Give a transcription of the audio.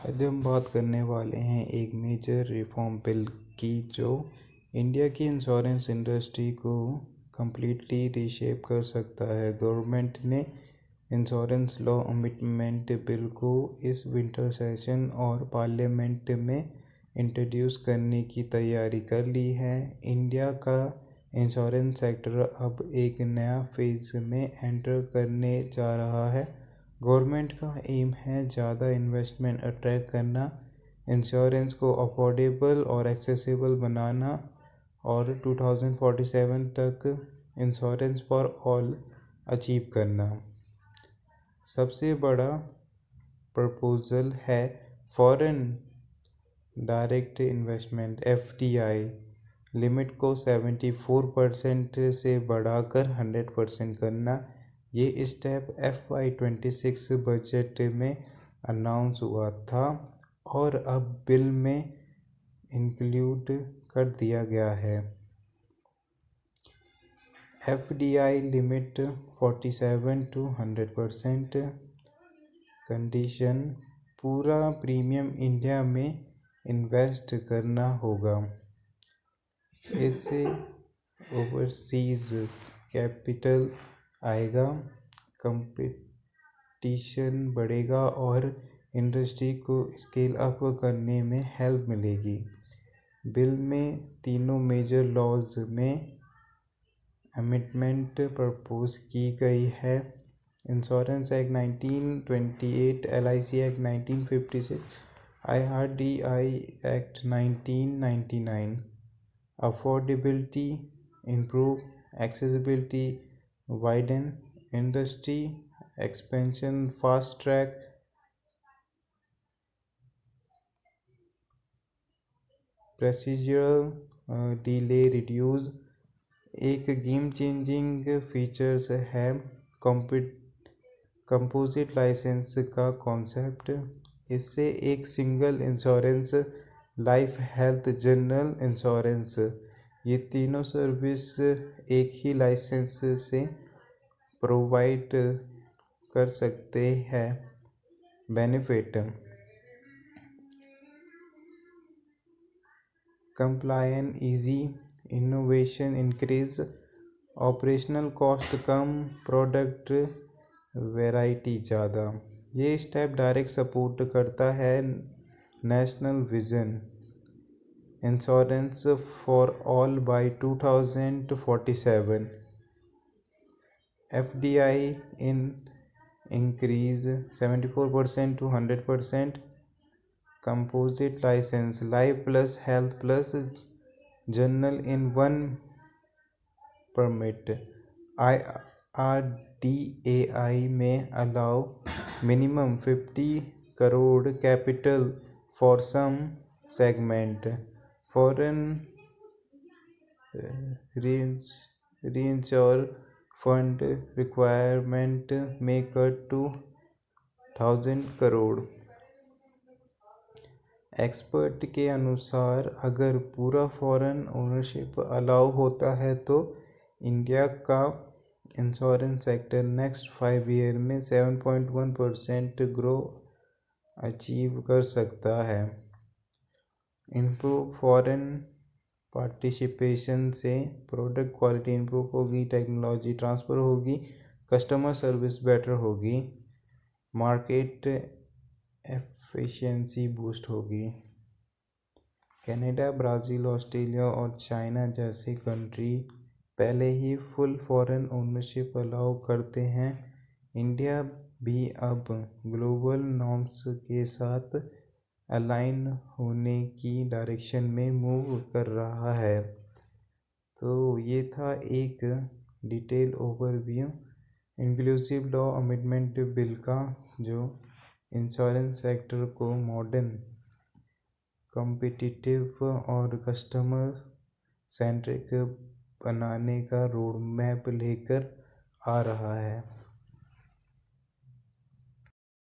आज हम बात करने वाले हैं एक मेजर रिफॉर्म बिल की जो इंडिया की इंश्योरेंस इंडस्ट्री को कम्प्लीटली रीशेप कर सकता है। गवर्नमेंट ने इंश्योरेंस लॉ अमेंडमेंट बिल को इस विंटर सेशन और पार्लियामेंट में इंट्रोड्यूस करने की तैयारी कर ली है। इंडिया का इंश्योरेंस सेक्टर अब एक नया फेज में एंटर करने जा रहा है। गवर्नमेंट का एम है ज़्यादा इन्वेस्टमेंट अट्रैक्ट करना, इंश्योरेंस को अफोर्डेबल और एक्सेसिबल बनाना और 2047 तक इंश्योरेंस फॉर ऑल अचीव करना। सबसे बड़ा प्रपोजल है foreign direct investment (FDI) limit को 74% से बढ़ाकर 100% करना। ये स्टेप FY26 बजट में अनाउंस हुआ था और अब बिल में इंक्लूड कर दिया गया है। FDI limit 47 to 100%। कंडीशन: पूरा प्रीमियम इंडिया में इन्वेस्ट करना होगा। इससे ओवरसीज कैपिटल आएगा, कंपटीशन बढ़ेगा और इंडस्ट्री को स्केल अप करने में हेल्प मिलेगी। बिल में तीनों मेजर लॉज में अमेंडमेंट प्रपोज की गई है। Insurance act 1928, LIC act 1956, IRDI act 1999। Affordability improve, accessibility widen, industry expansion fast track, procedural delay reduce। एक गेम चेंजिंग फीचर्स है कंपोजिट लाइसेंस का कॉन्सेप्ट। इससे एक single insurance, life, health, general insurance, ये तीनों सर्विस एक ही लाइसेंस से provide कर सकते हैं। Benefit: compliance easy, innovation increase, operational cost कम, प्रोडक्ट वैरायटी ज़्यादा। ये स्टेप डायरेक्ट सपोर्ट करता है national vision insurance for all by 2047। FDI increase 74% to 100%। Composite licence, life plus health plus general in one permit. IRDAI में allow minimum 50 crore capital for some segment. Foreign reinsurance fund requirement में cut to 1000 crore. Expert के अनुसार अगर पूरा foreign ownership allow होता है तो India का इंश्योरेंस सेक्टर नेक्स्ट 5 ईयर में 7.1% ग्रो अचीव कर सकता है। इम्प्रूव फॉरेन पार्टिसिपेशन से प्रोडक्ट क्वालिटी इम्प्रूव होगी, टेक्नोलॉजी ट्रांसफ़र होगी, कस्टमर सर्विस बेटर होगी, मार्केट एफिशिएंसी बूस्ट होगी। कनाडा, ब्राज़ील, ऑस्ट्रेलिया और चाइना जैसे कंट्री पहले ही फुल फॉरेन ओनरशिप अलाउ करते हैं। इंडिया भी अब ग्लोबल नॉर्म्स के साथ अलाइन होने की डायरेक्शन में मूव कर रहा है। तो ये था एक detail overview inclusive law amendment bill का, जो इंश्योरेंस सेक्टर को मॉडर्न, कॉम्पिटिटिव और कस्टमर सेंट्रिक बनाने का रोड मैप लेकर आ रहा है।